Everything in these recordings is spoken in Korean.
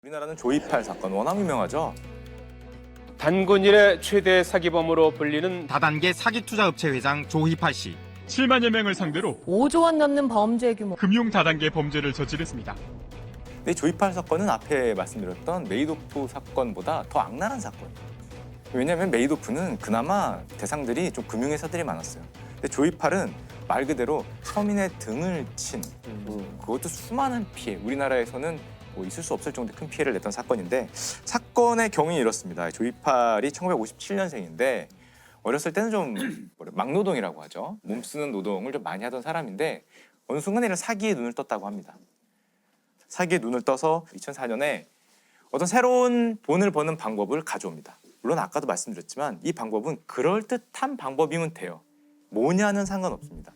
우리나라는 조이팔 사건 워낙 유명하죠. 단군 이래 최대 사기범으로 불리는 다단계 사기투자업체 회장 조희팔 씨. 7만여 명을 상대로 5조 원 넘는 범죄 규모. 금융 다단계 범죄를 저질렀습니다. 근데 조이팔 사건은 앞에 말씀드렸던 메이도프 사건보다 더 악랄한 사건이에요. 왜냐하면 메이도프는 그나마 대상들이 좀 금융회사들이 많았어요. 근데 조이팔은 말 그대로 서민의 등을 친 그것도 수많은 피해. 우리나라에서는 뭐 있을 수 없을 정도의 큰 피해를 냈던 사건인데 사건의 경위는 이렇습니다. 조이팔이 1957년생인데 어렸을 때는 좀 막노동이라고 하죠. 몸 쓰는 노동을 좀 많이 하던 사람인데 어느 순간 이런 사기에 눈을 떴다고 합니다. 사기에 눈을 떠서 2004년에 어떤 새로운 돈을 버는 방법을 가져옵니다. 물론 아까도 말씀드렸지만 이 방법은 그럴듯한 방법이면 돼요. 뭐냐는 상관없습니다.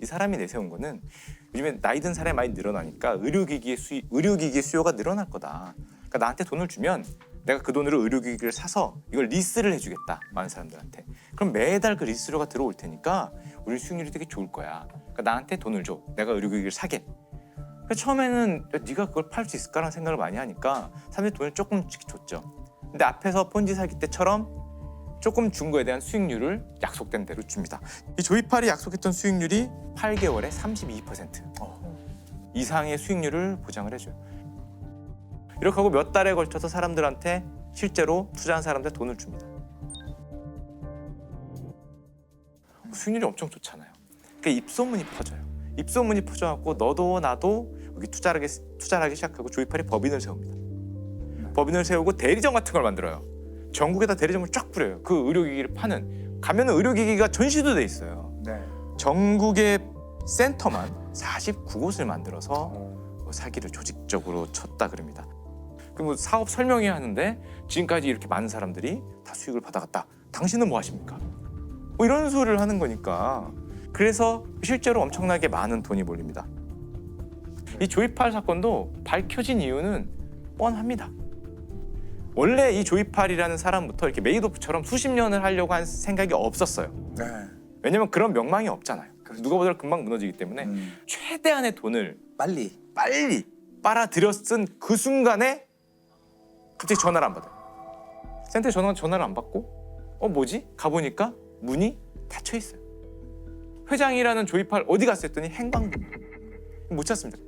이 사람이 내세운 거는 요즘에 나이 든 사람이 많이 늘어나니까 의료기기의 수요가 늘어날 거다. 그러니까 나한테 돈을 주면 내가 그 돈으로 의료기기를 사서 이걸 리스를 해주겠다. 많은 사람들한테. 그럼 매달 그 리스료가 들어올 테니까 우리 수익률이 되게 좋을 거야. 그러니까 나한테 돈을 줘. 내가 의료기기를 사게. 그래서 처음에는 네가 그걸 팔 수 있을까라는 생각을 많이 하니까 사람들이 돈을 조금씩 줬죠. 근데 앞에서 폰지 사기 때처럼 조금 준 거에 대한 수익률을 약속된 대로 줍니다. 이 조이팔이 약속했던 수익률이 8개월에 32% 이상의 수익률을 보장을 해줘요. 이렇게 하고 몇 달에 걸쳐서 사람들한테 실제로 투자한 사람들한테 돈을 줍니다. 수익률이 엄청 좋잖아요. 그러니까 입소문이 퍼져요. 입소문이 퍼져갖고 너도 나도 여기 투자를 하기 시작하고 조이팔이 법인을 세웁니다. 법인을 세우고 대리점 같은 걸 만들어요. 전국에다 대리점을 쫙 뿌려요. 그 의료기기를 파는. 가면은 의료기기가 전시도 돼 있어요. 네. 전국의 센터만 49곳을 만들어서 사기를 조직적으로 쳤다 그럽니다. 그럼 사업 설명해야 하는데 지금까지 이렇게 많은 사람들이 다 수익을 받아갔다. 당신은 뭐 하십니까? 뭐 이런 소리를 하는 거니까. 그래서 실제로 엄청나게 많은 돈이 몰립니다. 이 조이팔 사건도 밝혀진 이유는 뻔합니다. 원래 이 조이팔이라는 사람부터 이렇게 메이도프처럼 수십 년을 하려고 한 생각이 없었어요. 네. 왜냐면 그런 명망이 없잖아요. 누가 보더라도 금방 무너지기 때문에 최대한의 돈을 빨리. 빨아들여 쓴 그 순간에 갑자기 전화를 안 받아요. 센터에 전화를 안 받고 뭐지? 가보니까 문이 닫혀 있어요. 회장이라는 조이팔 어디 갔어 했더니 행방부 못 찾습니다.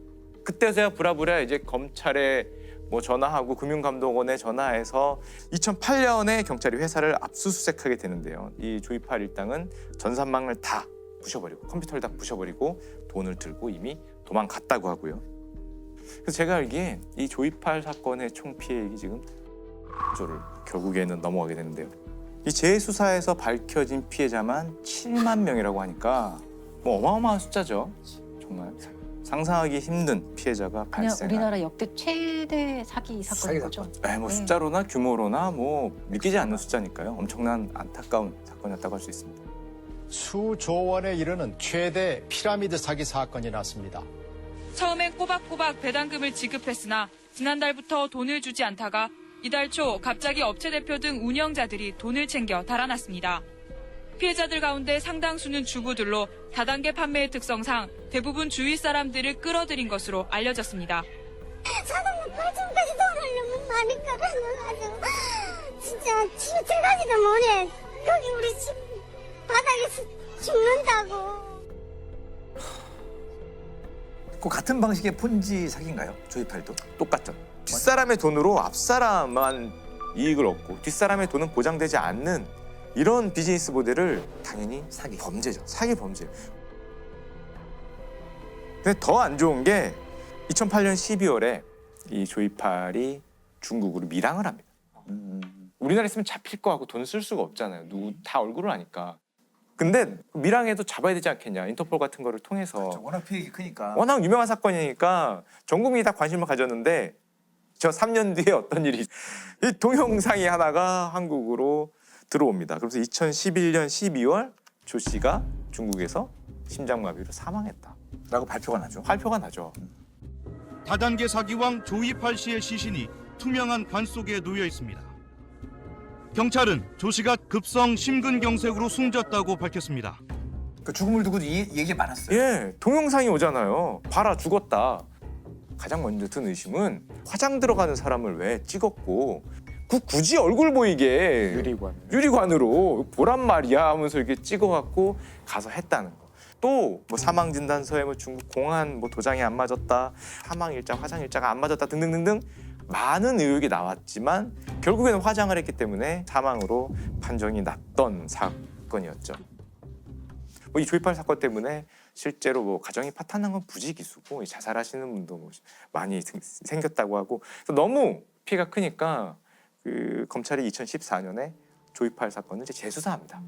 그때서야 부랴부랴 이제 검찰에 뭐 전화하고 금융감독원에 전화해서 2008년에 경찰이 회사를 압수수색하게 되는데요. 이 조이팔 일당은 전산망을 다 부셔버리고 컴퓨터를 다 부셔버리고 돈을 들고 이미 도망갔다고 하고요. 그래서 제가 알기에 이 조이팔 사건의 총 피해액이 지금 1조를 결국에는 넘어가게 되는데요. 이 재수사에서 밝혀진 피해자만 7만 명이라고 하니까 뭐 어마어마한 숫자죠. 정말 상상하기 힘든 피해자가 그냥 발생한. 우리나라 역대 최대 사기 사건인 거죠. 뭐 숫자로나 규모로나 뭐 믿기지 않는 숫자니까요. 엄청난 안타까운 사건이었다고 할 수 있습니다. 수조 원에 이르는 최대 피라미드 사기 사건이 났습니다. 처음엔 꼬박꼬박 배당금을 지급했으나 지난달부터 돈을 주지 않다가 이달 초 갑자기 업체 대표 등 운영자들이 돈을 챙겨 달아났습니다. 피해자들 가운데 상당수는 주부들로 다단계 판매의 특성상 대부분 주위 사람들을 끌어들인 것으로 알려졌습니다. 사장님 8천까지 더 하려면 많이 깔아놔가지고 진짜 집에 들어가기도 뭐해. 여기 우리 집 바닥에서 죽는다고. 그 같은 방식의 폰지 사기인가요? 조이팔도? 똑같죠. 뒷사람의 돈으로 앞사람만 이익을 얻고 뒷사람의 돈은 보장되지 않는 이런 비즈니스 모델을 당연히 사기. 범죄죠. 사기 범죄. 근데 더 안 좋은 게 2008년 12월에 이 조이팔이 중국으로 밀항을 합니다. 우리나라에 있으면 잡힐 거 하고 돈을 쓸 수가 없잖아요. 누구 다 얼굴을 아니까. 근데 밀항에도 잡아야 되지 않겠냐. 인터폴 같은 거를 통해서. 그렇죠. 워낙 피해가 크니까. 워낙 유명한 사건이니까 전 국민이 다 관심을 가졌는데 저 3년 뒤에 어떤 일이 이 동영상이 하나가 한국으로 들어옵니다. 그래서 2011년 12월 조 씨가 중국에서 심장마비로 사망했다. 라고 발표가 나죠. 발표가 나죠. 다단계 사기왕 조희팔 씨의 시신이 투명한 관 속에 놓여 있습니다. 경찰은 조 씨가 급성 심근경색으로 숨졌다고 밝혔습니다. 그 죽음을 두고 이 얘기가 많았어요. 예, 동영상이 오잖아요. 봐라 죽었다. 가장 먼저 든 의심은 화장 들어가는 사람을 왜 찍었고 굳이 얼굴 보이게 유리관으로 보란 말이야 하면서 이렇게 찍어갖고 가서 했다는 거. 또 뭐 사망 진단서에 뭐 중국 공안 뭐 도장이 안 맞았다, 사망 일자, 화장 일자가 안 맞았다 등등등등 많은 의혹이 나왔지만 결국에는 화장을 했기 때문에 사망으로 판정이 났던 사건이었죠. 뭐 이 조이팔 사건 때문에 실제로 뭐 가정이 파탄난 건 부지기수고 자살하시는 분도 뭐 많이 생겼다고 하고, 그래서 너무 피해가 크니까 그 검찰이 2014년에 조이팔 사건을 이제 재수사합니다.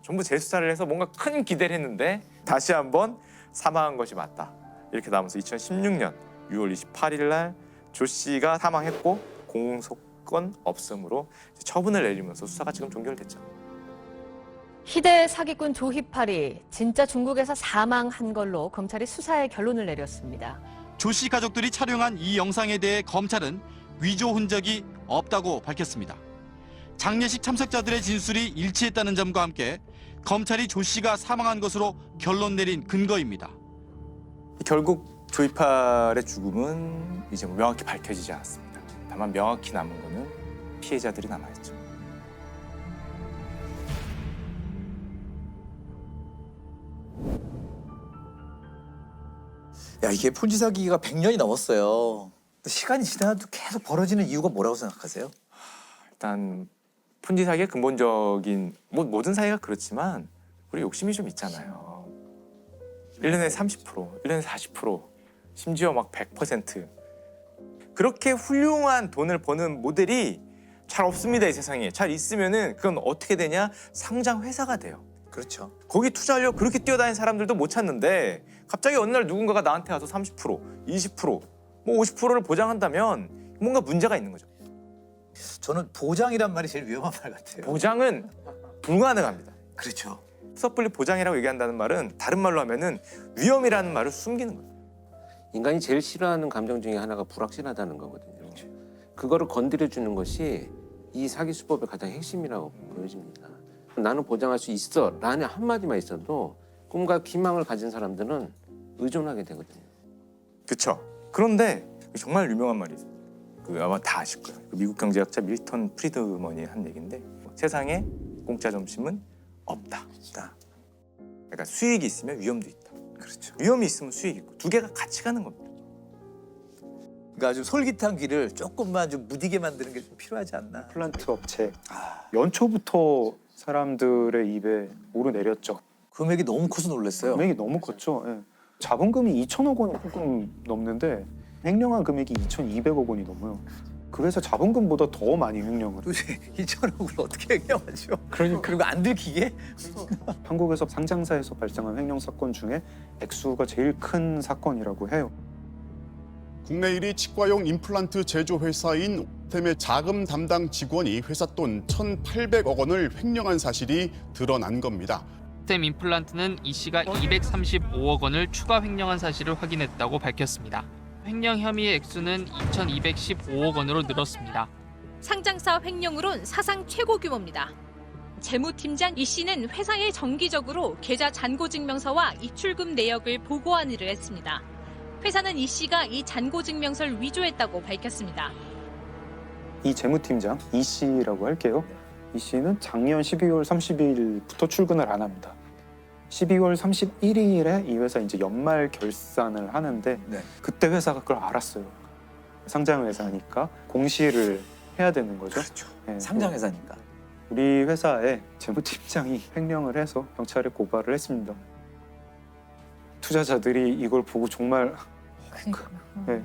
전부 재수사를 해서 뭔가 큰 기대를 했는데 다시 한번 사망한 것이 맞다 이렇게 나오면서 2016년 6월 28일 날 조 씨가 사망했고 공소권 없음으로 처분을 내리면서 수사가 지금 종결됐죠. 희대 사기꾼 조희팔이 진짜 중국에서 사망한 걸로 검찰이 수사의 결론을 내렸습니다. 조 씨 가족들이 촬영한 이 영상에 대해 검찰은 위조 흔적이 없다고 밝혔습니다. 장례식 참석자들의 진술이 일치했다는 점과 함께 검찰이 조 씨가 사망한 것으로 결론 내린 근거입니다. 결국 조이팔의 죽음은 이제 뭐 명확히 밝혀지지 않았습니다. 다만 명확히 남은 거는 피해자들이 남아있죠. 야, 이게 폰지 사기가 100년이 넘었어요. 시간이 지나도 계속 벌어지는 이유가 뭐라고 생각하세요? 일단 폰지 사기의 근본적인 뭐 모든 사기가 그렇지만 우리 욕심이 좀 있잖아요. 1년에 30%, 1년에 40%, 심지어 막 100%. 그렇게 훌륭한 돈을 버는 모델이 잘 없습니다, 이 세상에. 잘 있으면은 그건 어떻게 되냐? 상장 회사가 돼요. 그렇죠. 거기 투자하려고 그렇게 뛰어다니는 사람들도 못 찾는데 갑자기 어느 날 누군가가 나한테 와서 30%, 20%, 뭐 50%를 보장한다면 뭔가 문제가 있는 거죠. 저는 보장이란 말이 제일 위험한 말 같아요. 보장은 불가능합니다. 그렇죠. 섣불리 보장이라고 얘기한다는 말은 다른 말로 하면은 위험이라는 말을 숨기는 거예요. 인간이 제일 싫어하는 감정 중에 하나가 불확실하다는 거거든요. 그거를 건드려주는 것이 이 사기 수법의 가장 핵심이라고 보여집니다. 나는 보장할 수 있어 라는 한마디만 있어도 꿈과 희망을 가진 사람들은 의존하게 되거든요. 그렇죠. 그런데 정말 유명한 말이 있어요. 아마 다 아실 거예요. 미국 경제학자 밀턴 프리드먼이 한 얘기인데 세상에 공짜 점심은 없다. 그러니까 수익이 있으면 위험도 있다. 그렇죠. 위험이 있으면 수익이 있고 두 개가 같이 가는 겁니다. 그러니까 좀 솔깃한 귀를 조금만 좀 무디게 만드는 게 좀 필요하지 않나. 플란트 업체 연초부터 사람들의 입에 오르내렸죠. 금액이 너무 커서 놀랐어요. 금액이 너무 컸죠. 예. 자본금이 2천억 원 조금 넘는데 횡령한 금액이 2,200억 원이 넘어요. 그 회사 자본금보다 더 많이 횡령을. 도대체 2천억을 어떻게 횡령하죠? 그러니까. 그리고 안 들키게? 한국에서 상장사에서 발생한 횡령 사건 중에 액수가 제일 큰 사건이라고 해요. 국내 1위 치과용 임플란트 제조 회사인 옥템의 자금 담당 직원이 회사 돈 1,800억 원을 횡령한 사실이 드러난 겁니다. 옥템 임플란트는 이 씨가 235억 원을 추가 횡령한 사실을 확인했다고 밝혔습니다. 횡령 혐의의 액수는 2,215억 원으로 늘었습니다. 상장사 횡령으론 사상 최고 규모입니다. 재무팀장 이 씨는 회사에 정기적으로 계좌 잔고증명서와 입출금 내역을 보고한 일을 했습니다. 회사는 이 씨가 이 잔고증명서를 위조했다고 밝혔습니다. 이 재무팀장 이 씨라고 할게요. 이 씨는 작년 12월 30일부터 출근을 안 합니다. 12월 31일에 이 회사 이제 연말 결산을 하는데 그때 회사가 그걸 알았어요. 상장 회사니까 공시를 해야 되는 거죠. 그렇죠. 네, 상장 회사니까. 우리 회사의 재무팀장이 횡령을 해서 경찰에 고발을 했습니다. 투자자들이 이걸 보고 정말 네.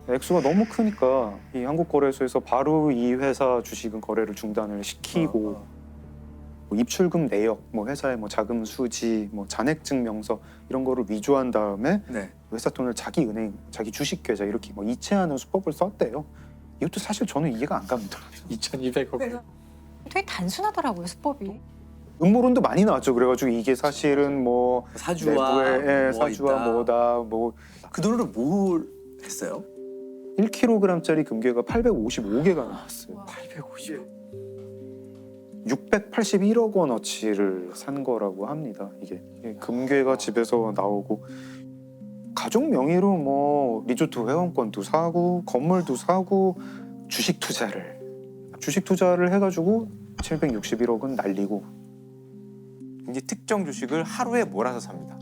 액수가 너무 크니까 이 한국거래소에서 바로 이 회사 주식은 거래를 중단을 시키고 뭐 입출금 내역, 뭐 회사의 뭐 자금 수지, 뭐 잔액 증명서 이런 거를 위조한 다음에 회사 돈을 자기 은행, 자기 주식 계좌 이렇게 뭐 이체하는 수법을 썼대요. 이것도 사실 저는 이해가 안 갑니다. 2,200억. 되게 단순하더라고요, 수법이. 음모론도 많이 나왔죠. 그래가지고 이게 사실은 뭐 사주와 내부에, 뭐 사주와 있다. 뭐다 뭐 그 돈으로 뭘 했어요? 1kg짜리 금괴가 855개가 나왔어요. 850. 681억 원어치를 산 거라고 합니다. 이게 금괴가 집에서 나오고 가족 명의로 뭐 리조트 회원권도 사고 건물도 사고 주식 투자를 해가지고 761억은 날리고 이제 특정 주식을 하루에 몰아서 삽니다.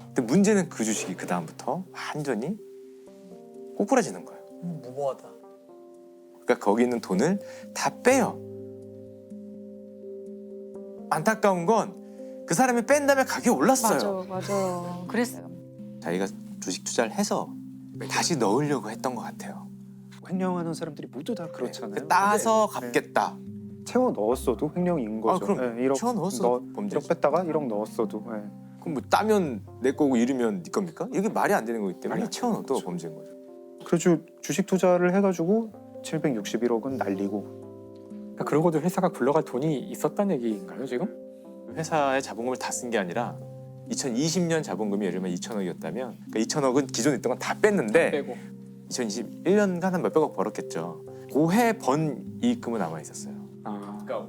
근데 문제는 그 주식이 그 다음부터 완전히 꼬꾸라지는 거예요. 무모하다. 그러니까 거기 있는 돈을 다 빼요. 안타까운 건 그 사람이 뺀 다음에 가격이 올랐어요. 맞아요. 그랬어요. 자기가 주식 투자를 해서 다시 넣으려고 했던 것 같아요. 횡령하는 사람들이 모두 다 그렇잖아요. 따서 갚겠다. 채워 넣었어도 횡령인 거죠. 그럼 1억 채워 넣었어도 범죄죠. 1억 뺐다가 1억 넣었어도. 그럼 뭐 따면 내 거고 잃으면 네 겁니까? 이게 말이 안 되는 거기 때문에 말이 채워 넣어도 범죄인 거죠. 그래서 주식 투자를 해가지고 761억은 날리고. 그러니까 그러고도 회사가 굴러갈 돈이 있었다는 얘기인가요 지금? 회사의 자본금을 다 쓴 게 아니라 2020년 자본금이 예를 들면 2천억이었다면 그러니까 2천억은 기존에 있던 건 다 뺐는데 빼고 2021년간 한 몇백억 벌었겠죠. 고해 번 이익금은 남아 있었어요. 그러니까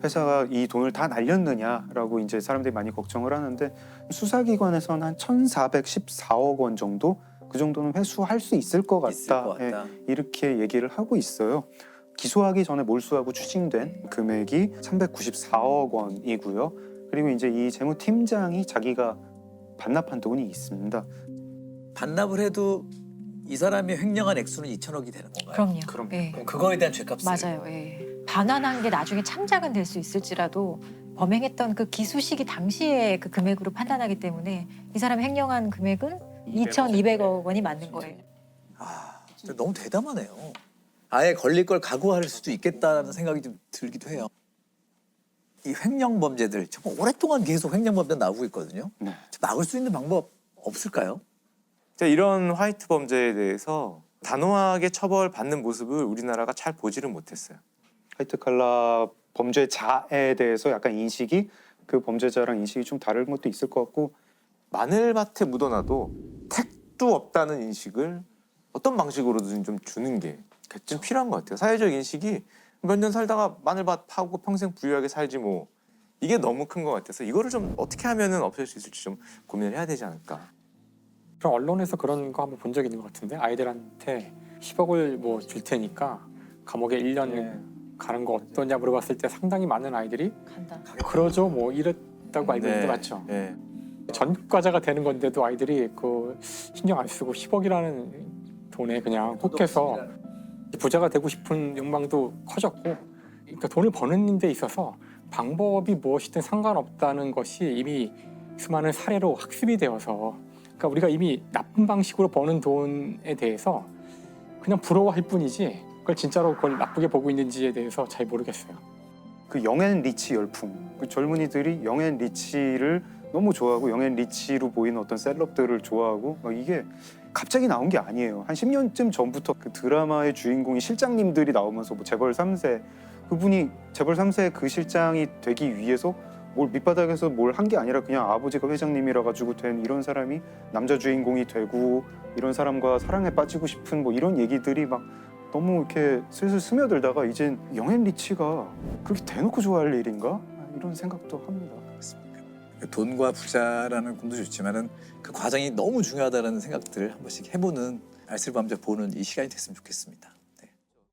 회사가 이 돈을 다 날렸느냐라고 이제 사람들이 많이 걱정을 하는데 수사기관에서는 한 1,414억 원 정도 그 정도는 회수할 수 있을 것 같다. 이렇게 얘기를 하고 있어요. 기소하기 전에 몰수하고 추징된 금액이 394억 원이고요. 그리고 이제 이 재무팀장이 자기가 반납한 돈이 있습니다. 반납을 해도 이 사람이 횡령한 액수는 2천억이 되는 건가요? 그럼요. 예. 그거에 대한 죄값을. 맞아요. 예. 반환한 게 나중에 참작은 될 수 있을지라도 범행했던 그 기수 시기 당시의 그 금액으로 판단하기 때문에 이 사람이 횡령한 금액은 2,200억 원이 맞는 거예요. 진짜 너무 대담하네요. 아예 걸릴 걸 각오할 수도 있겠다는 생각이 좀 들기도 해요. 이 횡령 범죄들 정말 오랫동안 계속 횡령 범죄 나오고 있거든요. 막을 수 있는 방법 없을까요? 이런 화이트 범죄에 대해서 단호하게 처벌받는 모습을 우리나라가 잘 보지를 못했어요. 화이트 칼라 범죄자에 대해서 약간 인식이 그 범죄자랑 인식이 좀 다른 것도 있을 것 같고 마늘밭에 묻어놔도 택도 없다는 인식을 어떤 방식으로든 좀 주는 게 좀 필요한 것 같아요. 사회적 인식이 몇 년 살다가 마늘밭 파고 평생 부유하게 살지 뭐 이게 너무 큰 것 같아서 이거를 좀 어떻게 하면은 없앨 수 있을지 좀 고민을 해야 되지 않을까. 그럼 언론에서 그런 거 한번 본 적 있는 것 같은데 아이들한테 10억을 뭐 줄 테니까 감옥에 1년 가는 거 어떠냐 물어봤을 때 상당히 많은 아이들이 간다. 그러죠 뭐 이랬다고 알고 있는데 맞죠? 전과자가 되는 건데도 아이들이 그 신경 안 쓰고 10억이라는 돈에 그냥 혹해서 부자가 되고 싶은 욕망도 커졌고 그러니까 돈을 버는 데 있어서 방법이 무엇이든 상관없다는 것이 이미 수많은 사례로 학습이 되어서 그러니까 우리가 이미 나쁜 방식으로 버는 돈에 대해서 그냥 부러워할 뿐이지 그걸 진짜로 그걸 나쁘게 보고 있는지에 대해서 잘 모르겠어요. 그 영앤리치 열풍, 그 젊은이들이 영앤리치를 너무 좋아하고 영앤리치로 보이는 어떤 셀럽들을 좋아하고 이게 갑자기 나온 게 아니에요. 한 10년쯤 전부터 그 드라마의 주인공이 실장님들이 나오면서 뭐 재벌 3세 그분이 재벌 3세 그 실장이 되기 위해서 뭘 밑바닥에서 뭘 한 게 아니라 그냥 아버지가 회장님이라 가지고 된 이런 사람이 남자 주인공이 되고 이런 사람과 사랑에 빠지고 싶은 뭐 이런 얘기들이 막 너무 이렇게 슬슬 스며들다가 이젠 영앤리치가 그렇게 대놓고 좋아할 일인가? 이런 생각도 합니다. 돈과 부자라는 꿈도 좋지만은 그 과정이 너무 중요하다는 생각들을 한 번씩 해보는 알쓸밤저 보는 이 시간이 됐으면 좋겠습니다.